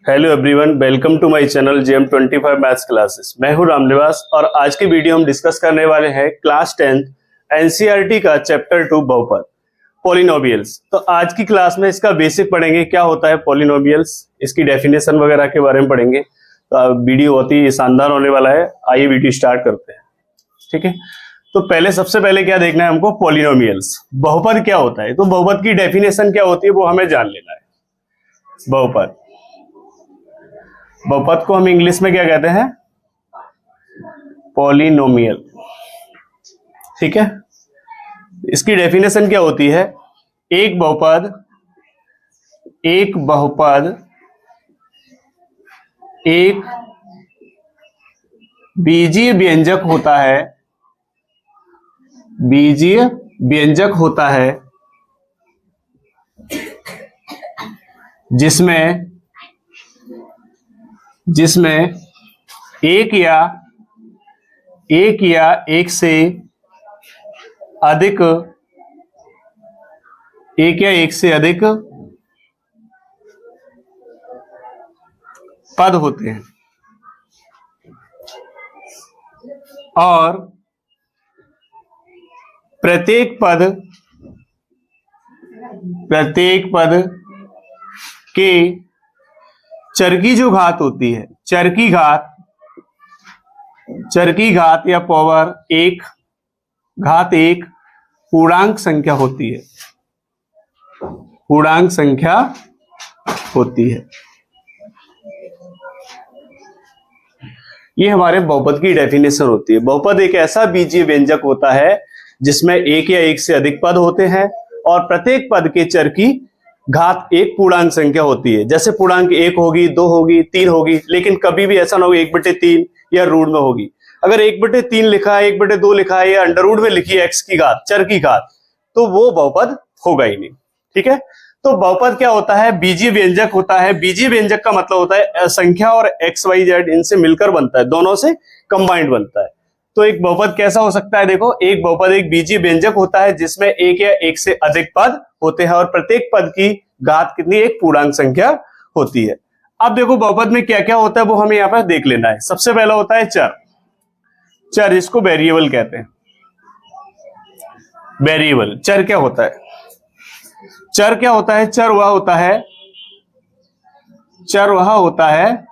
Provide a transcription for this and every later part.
Hello everyone, welcome to my channel GM25 maths classes. मैं हूं रामनिवास और आज की वीडियो हम डिस्कस करने वाले हैं क्लास 10th एनसीईआरटी का चैप्टर 2 बहुपद पॉलिनोमियल्स। तो आज की क्लास में इसका बेसिक पढ़ेंगे, क्या होता है पॉलिनोमियल्स, इसकी डेफिनेशन वगैरह के बारे में पढ़ेंगे। तो वीडियो बहुत ही शानदार होने वाला है। आइए वीडियो स्टार्ट करते हैं। ठीक है, तो सबसे पहले क्या देखना है हमको, पॉलिनोमियल्स बहुपद क्या होता है। तो बहुपद की डेफिनेशन क्या होती है वो हमें जान लेना है। बहुपद को हम इंग्लिश में क्या कहते हैं, पॉलिनोमियल। ठीक है, इसकी डेफिनेशन क्या होती है, एक बहुपद एक बीजीय व्यंजक होता है जिसमें एक या एक से अधिक पद होते हैं और प्रत्येक पद के चर की जो घात होती है, चर की घात या पावर घात एक पूर्णांक संख्या होती है। ये हमारे बहुपद की डेफिनेशन होती है। बहुपद एक ऐसा बीजीय व्यंजक होता है जिसमें एक या एक से अधिक पद होते हैं और प्रत्येक पद के चर की घात एक पूर्णांक संख्या होती है। जैसे पूर्णांक 1 होगी, 2 होगी, 3 होगी, लेकिन कभी भी ऐसा ना हो 1/3 या रूट में होगी। अगर 1/3 लिखा है, 1/2 लिखा है या अंडर रूट में लिखी है एक्स की घात, चर की घात, तो वो बहुपद होगा ही नहीं। ठीक है, तो बहुपद क्या होता है, बीजीय व्यंजक होता है। बीजीय व्यंजक का मतलब होता है संख्या और एक्स वाई जेड इनसे मिलकर बनता है, दोनों से कंबाइंड बनता है। तो एक बहुपद कैसा हो सकता है, देखो, एक बहुपद एक बीजीय व्यंजक होता है जिसमें एक या एक से अधिक पद होते हैं और प्रत्येक पद की घात कितनी, एक पूर्णांक संख्या होती है। अब देखो बहुपद में क्या क्या होता है वो हमें यहां पर देख लेना है। सबसे पहला होता है चर, इसको वेरिएबल कहते हैं। वेरिएबल चर क्या होता है, चर वह होता है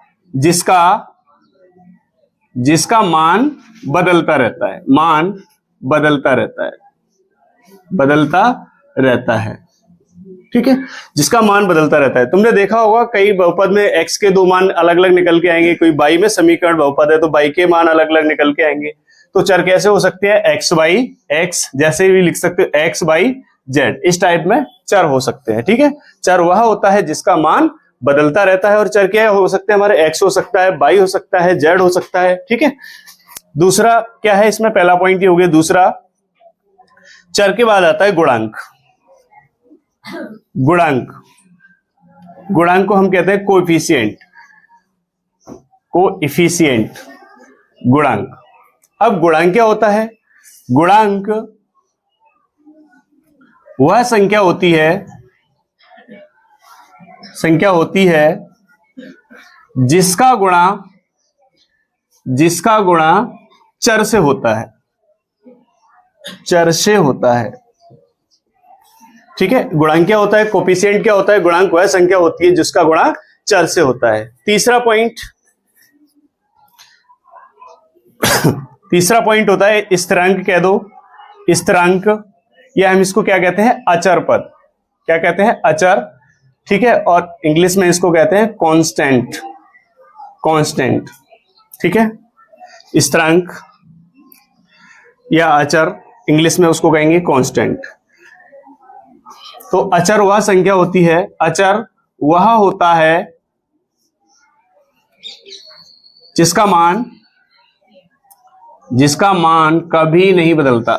जिसका मान बदलता रहता है। ठीक है, जिसका मान बदलता रहता है। तुमने देखा होगा कई बहुपद में एक्स के दो मान अलग अलग निकल के आएंगे। कोई बाई में समीकरण बहुपद है तो बाई के मान अलग अलग निकल के आएंगे। तो चर कैसे हो सकते हैं, एक्स बाई एक्स, जैसे भी लिख सकते हो एक्स बाई जेड, इस टाइप में चर हो सकते हैं। ठीक है, चर वह होता है जिसका मान बदलता रहता है। और चर क्या हो सकते हैं हमारे, एक्स हो सकता है, बाई हो सकता है, जेड हो सकता है। ठीक है, दूसरा क्या है इसमें, पहला पॉइंट ये हो गया। दूसरा, चर के बाद आता है गुणांक को हम कहते हैं कोएफिशिएंट गुणांक। अब गुणांक क्या होता है, गुणांक वह संख्या होती है जिसका गुणा चर से होता है। ठीक है, गुणांक क्या होता है, कोएफिशिएंट क्या होता है, गुणांक वह संख्या होती है जिसका गुणा चर से होता है। तीसरा पॉइंट होता है स्थिरांक, कह दो स्थिरांक, या हम इसको क्या कहते हैं, अचर पद। क्या कहते हैं, अचर। ठीक है, और इंग्लिश में इसको कहते हैं कांस्टेंट। ठीक है, स्थिरांक या अचर, इंग्लिश में उसको कहेंगे कांस्टेंट। तो अचर वह संख्या होती है, अचर वह होता है जिसका मान कभी नहीं बदलता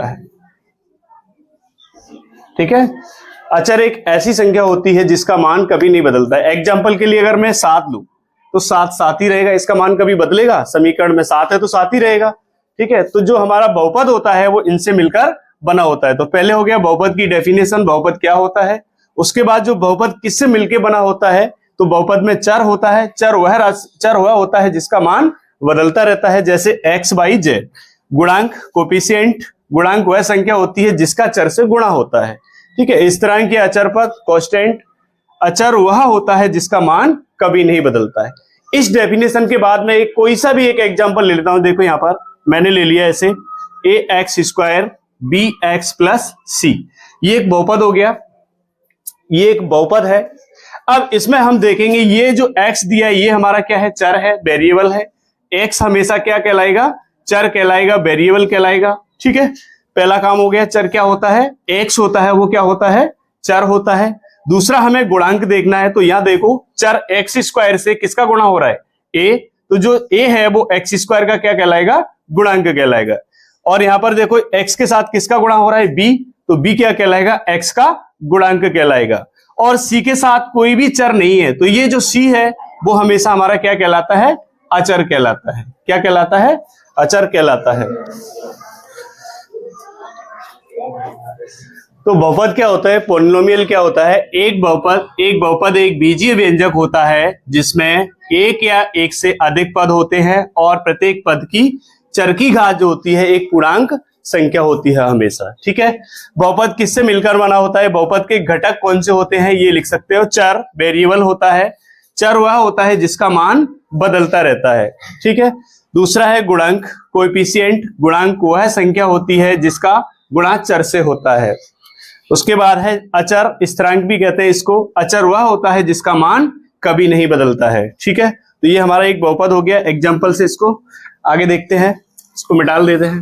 है। ठीक है, अचर एक ऐसी संख्या होती है जिसका मान कभी नहीं बदलता है। एग्जाम्पल के लिए अगर मैं 7 लूं तो 7 7 ही रहेगा, इसका मान कभी बदलेगा? समीकरण में 7 है तो 7 ही रहेगा। ठीक है, तो जो हमारा बहुपद होता है वो इनसे मिलकर बना होता है। तो पहले हो गया बहुपद की डेफिनेशन, बहुपद क्या होता है। उसके बाद जो बहुपद किससे मिलके बना होता है, तो बहुपद में चर होता है। चर वह होता है जिसका मान बदलता रहता है, जैसे x बाई जेड। गुणांक कोफिशिएंट, गुणांक वह संख्या होती है जिसका चर से गुणा होता है, ठीक है। स्थिरांक या अचर पद कांस्टेंट, अचर वह होता है जिसका मान कभी नहीं बदलता है। इस डेफिनेशन के बाद में कोई सा भी एक एग्जांपल ले लेता हूं। देखो यहां पर मैंने ले लिया ऐसे ax² bx प्लस c, ये एक बहुपद हो गया, ये एक बहुपद है। अब इसमें हम देखेंगे ये जो x दिया है ये हमारा क्या है, चर है, वेरिएबल है। x हमेशा क्या कहलाएगा, चर कहलाएगा, वेरिएबल कहलाएगा, ठीक है। पहला काम हो गया, चर क्या होता है, x होता है, वो क्या होता है, चर होता है। दूसरा हमें गुणांक देखना है, तो यहां देखो चर x² से किसका गुणा हो रहा है, a, तो जो a है वो x² का क्या कहलाएगा, गुणांक कहलाएगा। और यहां पर देखो x के साथ किसका गुणा हो रहा है, b, तो b क्या कहलाएगा, x का गुणांक कहलाएगा। और c के साथ कोई भी चर नहीं है, तो ये जो c है वो हमेशा हमारा क्या कहलाता है, अचर कहलाता है। क्या कहलाता है, अचर कहलाता है। तो बहुपद क्या होता है, पॉलिनोमियल क्या होता है, एक बहुपद एक बीजीय व्यंजक होता है जिसमें एक या एक से अधिक पद होते हैं और प्रत्येक पद की चर की घात जो होती है एक पूर्णांक संख्या होती है हमेशा, ठीक है। बहुपद किससे मिलकर बना होता है, बहुपद के घटक कौन से होते हैं ये लिख सकते हो। चर वेरिएबल होता है, चर वह होता है जिसका मान बदलता रहता है, ठीक है। दूसरा है गुणांक कोएफिशिएंट, गुणांक वह संख्या होती है जिसका गुणा चर से होता है। उसके बाद है अचर, स्थिरांक भी कहते हैं इसको। अचर वह होता है जिसका मान कभी नहीं बदलता है, ठीक है। तो ये हमारा एक बहुपद हो गया। एग्जांपल से इसको आगे देखते हैं, इसको मिटा देते हैं।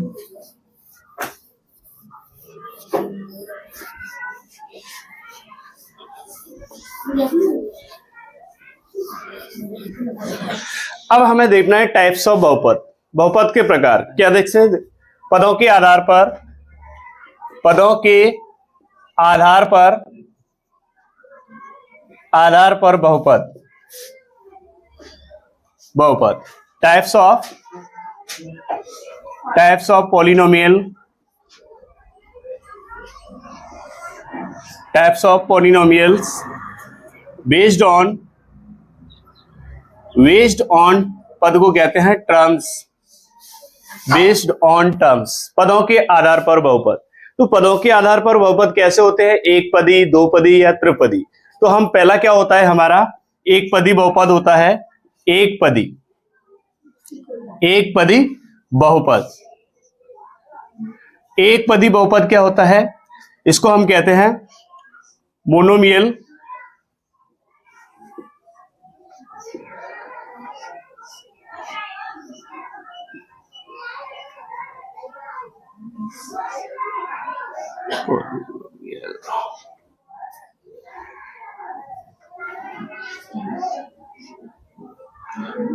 अब हमें देखना है टाइप्स ऑफ बहुपद, बहुपद के प्रकार। क्या देख सकते हैं, पदों के आधार पर, पदों के आधार पर बहुपद, बहुपद। Types of polynomial, types of polynomials based on पद को कहते हैं टर्म्स, बेस्ड ऑन टर्म्स, पदों के आधार पर बहुपद। तो पदों के आधार पर बहुपद कैसे होते हैं, एक पदी, दो पदी या त्रिपदी। तो हम पहला क्या होता है हमारा, एक पदी बहुपद होता है, एक पदी बहुपद। एक पदी बहुपद क्या होता है, इसको हम कहते हैं मोनोमियल,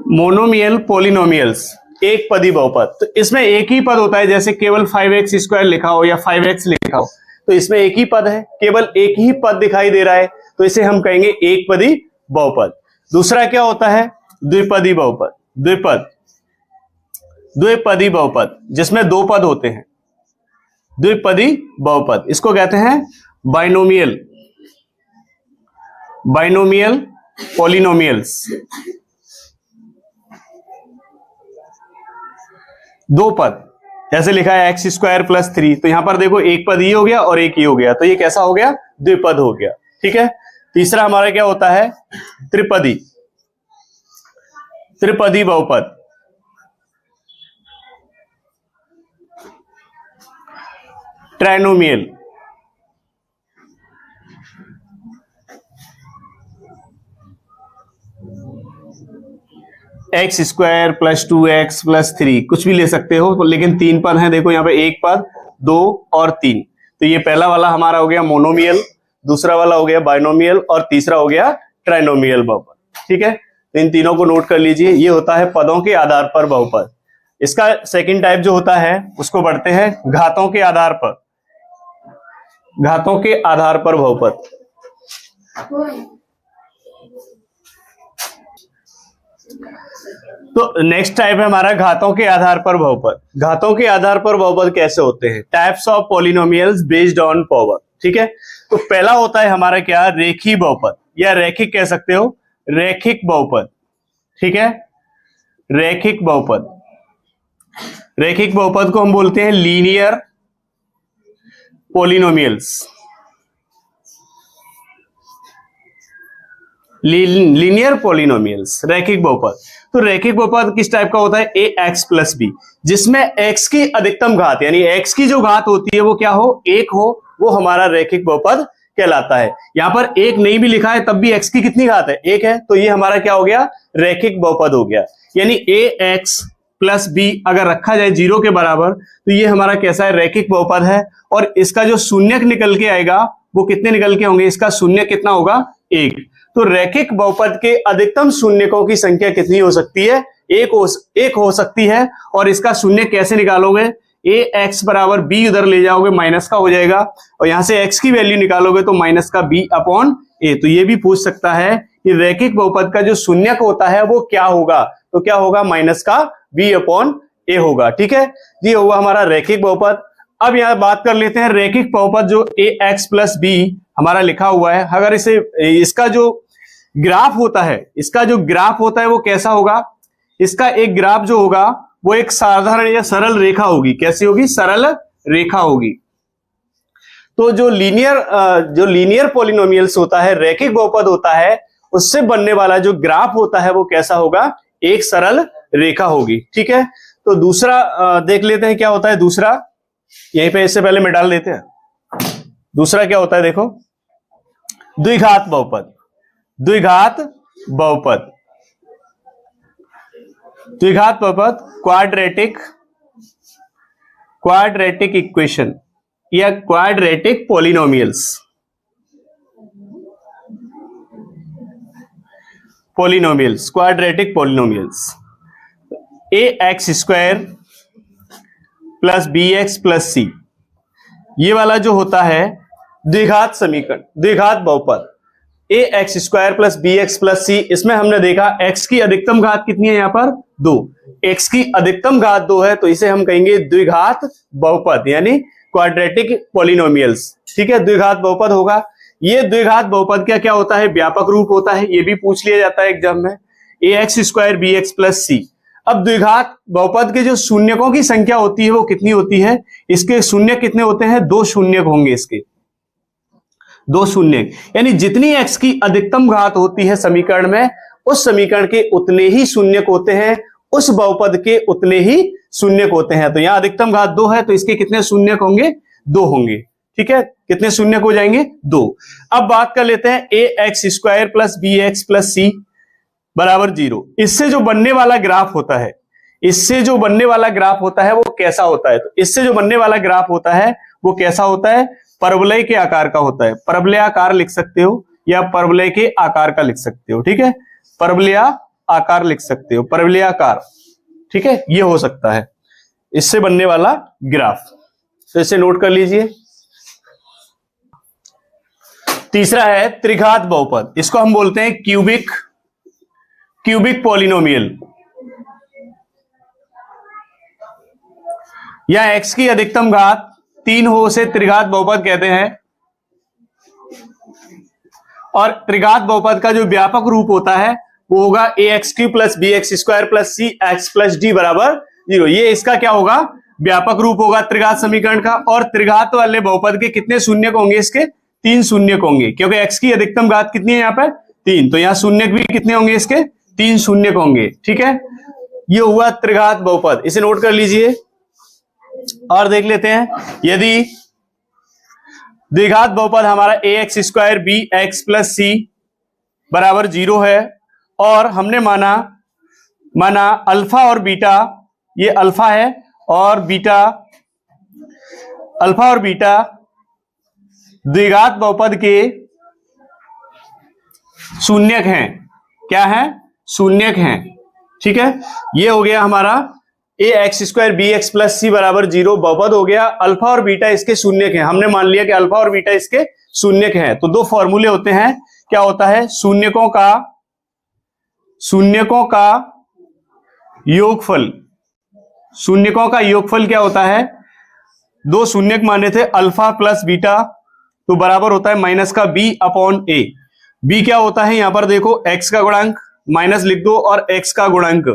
मोनोमियल पॉलिनोमियल्स, एक पदी बहुपद। तो इसमें एक ही पद होता है, जैसे केवल 5x² लिखा हो या 5x लिखा हो, तो इसमें एक ही पद है, केवल एक ही पद दिखाई दे रहा है, तो इसे हम कहेंगे एक पदी बहुपद। दूसरा क्या होता है, द्विपदी बहुपद, द्विपदी बहुपद जिसमें दो पद होते हैं, द्विपदी बहुपद। इसको कहते हैं बाइनोमियल पॉलिनोमियल्स। दो पद, जैसे लिखा है x² + 3, तो यहां पर देखो एक पद ये हो गया और एक ये हो गया, तो ये कैसा हो गया, द्विपद हो गया, ठीक है। तीसरा हमारा क्या होता है, त्रिपदी बहुपद। ट्राइनोमियल, x² + 2x + 3, कुछ भी ले सकते हो, लेकिन तीन पद हैं। देखो यहाँ पे एक पद, दो और तीन, तो ये पहला वाला हमारा हो गया मोनोमियल, दूसरा वाला हो गया बाइनोमियल और तीसरा हो गया ट्राइनोमियल बहुपद, ठीक है। तो इन तीनों को नोट कर लीजिए, ये होता है पदों के आधार पर बहुपद। इसका सेकंड टाइप जो होता है उसको बढ़ते हैं घातों के आधार पर, घातों के आधार पर बहुपद। तो नेक्स्ट टाइप है हमारा घातों के आधार पर बहुपद। घातों के आधार पर बहुपद कैसे होते हैं? Types of polynomials based on power. ठीक है, तो पहला होता है हमारा क्या? रेखीय बहुपद, या रैखिक कह सकते हो, रैखिक बहुपद। ठीक है, रैखिक बहुपद। रैखिक बहुपद को हम बोलते हैं लीनियर पॉलिनोमियल्स। लीनियर पॉलिनोमियल्स, रैखिक बहुपद। तो रैखिक बहुपद किस टाइप का होता है? ए एक्स प्लस बी, जिसमें एक्स की अधिकतम घात यानी एक्स की जो घात होती है वो क्या हो? एक हो, वो हमारा रैखिक बहुपद कहलाता है। यहां पर एक नहीं भी लिखा है तब भी एक्स की कितनी घात है? एक है, तो ये हमारा क्या हो गया? रैखिक बहुपद हो गया। यानी ए एक्स प्लस बी अगर रखा जाए 0 के बराबर तो ये हमारा कैसा है? रैखिक बहुपद है। और इसका जो शून्यक निकल के आएगा वो कितने निकल के होंगे? इसका शून्य कितना होगा? 1। तो रैखिक बहुपद के अधिकतम शून्यकों की संख्या कितनी हो सकती है? एक हो सकती है। और इसका शून्य कैसे निकालोगे? ए एक्स बराबर बी उधर ले जाओगे, माइनस का हो जाएगा, और यहां से एक्स की वैल्यू निकालोगे तो माइनस का बी अपॉन ए। तो ये भी पूछ सकता है कि रैखिक बहुपद का जो शून्यक होता है वो क्या होगा? तो क्या होगा? माइनस का बी अपॉन ए होगा। ठीक है, ये होगा हमारा रैखिक बहुपद। अब यहां बात कर लेते हैं रैखिक बहुपद जो ए एक्स प्लस बी हमारा लिखा हुआ है, अगर इसका जो ग्राफ होता है वो कैसा होगा? इसका एक ग्राफ जो होगा वो एक साधारण या सरल रेखा होगी। कैसी होगी? सरल रेखा होगी। तो जो लीनियर पॉलिनोमियल्स होता है, रैखिक बहुपद होता है, उससे बनने वाला जो ग्राफ होता है वो कैसा होगा? एक सरल रेखा होगी। ठीक है, तो दूसरा देख लेते हैं क्या होता है। दूसरा यहीं पे, इससे पहले में डाल देते हैं। दूसरा क्या होता है देखो, द्विघात बहुपद। द्विघात बहुपद, द्विघात बहुपद, क्वाड्रेटिक इक्वेशन या quadratic polynomials. Quadratic polynomials. A x square plus b x plus c, ये वाला जो होता है द्विघात समीकरण, द्विघात बहुपद। A x square plus b x plus c, इसमें हमने देखा एक्स की अधिकतम घात कितनी है? यहां पर 2। एक्स की अधिकतम घात 2 है, तो इसे हम कहेंगे द्विघात बहुपद यानी क्वाड्रेटिक पॉलिनोमियल्स। ठीक है, द्विघात बहुपद होगा। ये द्विघात बहुपद क्या क्या होता है? व्यापक रूप होता है, ये भी पूछ लिया जाता है एग्जाम में। A x square b x plus c. अब द्विघात बहुपद के जो शून्यकों की संख्या होती है वो कितनी होती है? इसके शून्य कितने होते हैं? 2 शून्यक होंगे इसके, 2 शून्यक। यानी जितनी एक्स की अधिकतम घात होती है समीकरण में, उस समीकरण के उतने ही शून्यक होते हैं, उस बहुपद के उतने ही शून्यक होते हैं। तो यहां अधिकतम घात 2 है, तो इसके कितने शून्यक होंगे? 2 होंगे। ठीक है, कितने शून्यक हो जाएंगे? 2। अब बात कर लेते हैं a x square plus b x plus c बराबर 0। इससे जो बनने वाला ग्राफ होता है, वो कैसा होता है? तो इससे जो बनने वाला ग्राफ होता है वो कैसा होता है? परवलय के आकार का होता है। परवलयाकार लिख सकते हो या परवलय के आकार का लिख सकते हो। ठीक है, परवलयाकार लिख सकते हो, परवलयाकार। ठीक है, ये हो सकता है इससे बनने वाला ग्राफ, तो इसे नोट कर लीजिए। तीसरा है त्रिघात बहुपद, इसको हम बोलते हैं क्यूबिक पॉलिनोमियल, या एक्स की अधिकतम घात 3 हो उसे त्रिघात बहुपद कहते हैं। और त्रिघात बहुपद का जो व्यापक रूप होता है वो होगा a x cube plus b x square plus c x plus d बराबर 0। ये इसका क्या होगा? व्यापक रूप होगा त्रिघात समीकरण का। और त्रिघात वाले बहुपद के कितने शून्यक होंगे? इसके 3 शून्यक होंगे, क्योंकि एक्स की अधिकतम घात कितनी है यहाँ पर? 3। तो यहाँ शून्यक भी कितने होंगे? इसके 3 शून्यक होंगे। ठीक है, ये हुआ त्रिघात बहुपद, इसे नोट कर लीजिए। और देख लेते हैं, यदि द्विघात बहुपद हमारा a x square b x plus c बराबर 0 है, और हमने माना अल्फा और बीटा, ये अल्फा है और बीटा, अल्फा और बीटा द्विघात बहुपद के शून्यक हैं। क्या है? शून्यक हैं। ठीक है, ये हो गया हमारा a x square b x plus c बराबर 0 बहुपद हो गया। अल्फा और बीटा इसके शून्यक हैं, हमने मान लिया कि अल्फा और बीटा इसके शून्यक हैं। तो 2 फॉर्मूले होते हैं, क्या होता है? शून्यकों का शून्यकों का योगफल, शून्यकों का योगफल क्या होता है, दो शून्यक माने थे अल्फा प्लस बीटा, तो बराबर होता है माइनस का बी अपॉन ए। बी क्या होता है यहां पर देखो, एक्स का गुणांक, माइनस लिख दो, और एक्स का गुणांक।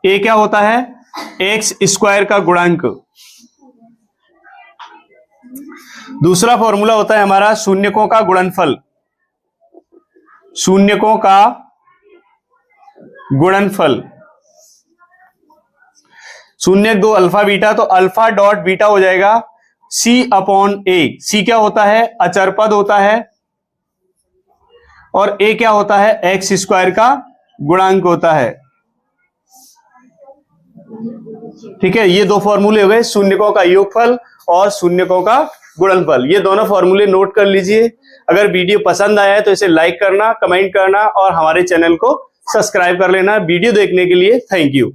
ए क्या होता है, एक्स स्क्वायर का गुणांक। दूसरा फॉर्मूला होता है हमारा शून्यकों का गुणनफल, शून्यकों का गुणनफल। शून्यक दो अल्फा बीटा, तो अल्फा डॉट बीटा हो जाएगा सी अपॉन ए। सी क्या होता है, अचर पद होता है, और ए क्या होता है, एक्स स्क्वायर का गुणांक होता है। ठीक है, ये दो फॉर्मूले हो गए, शून्यकों का योगफल और शून्यकों का गुणनफल। ये दोनों फॉर्मूले नोट कर लीजिए। अगर वीडियो पसंद आया है तो इसे लाइक करना, कमेंट करना और हमारे चैनल को सब्सक्राइब कर लेना। वीडियो देखने के लिए थैंक यू।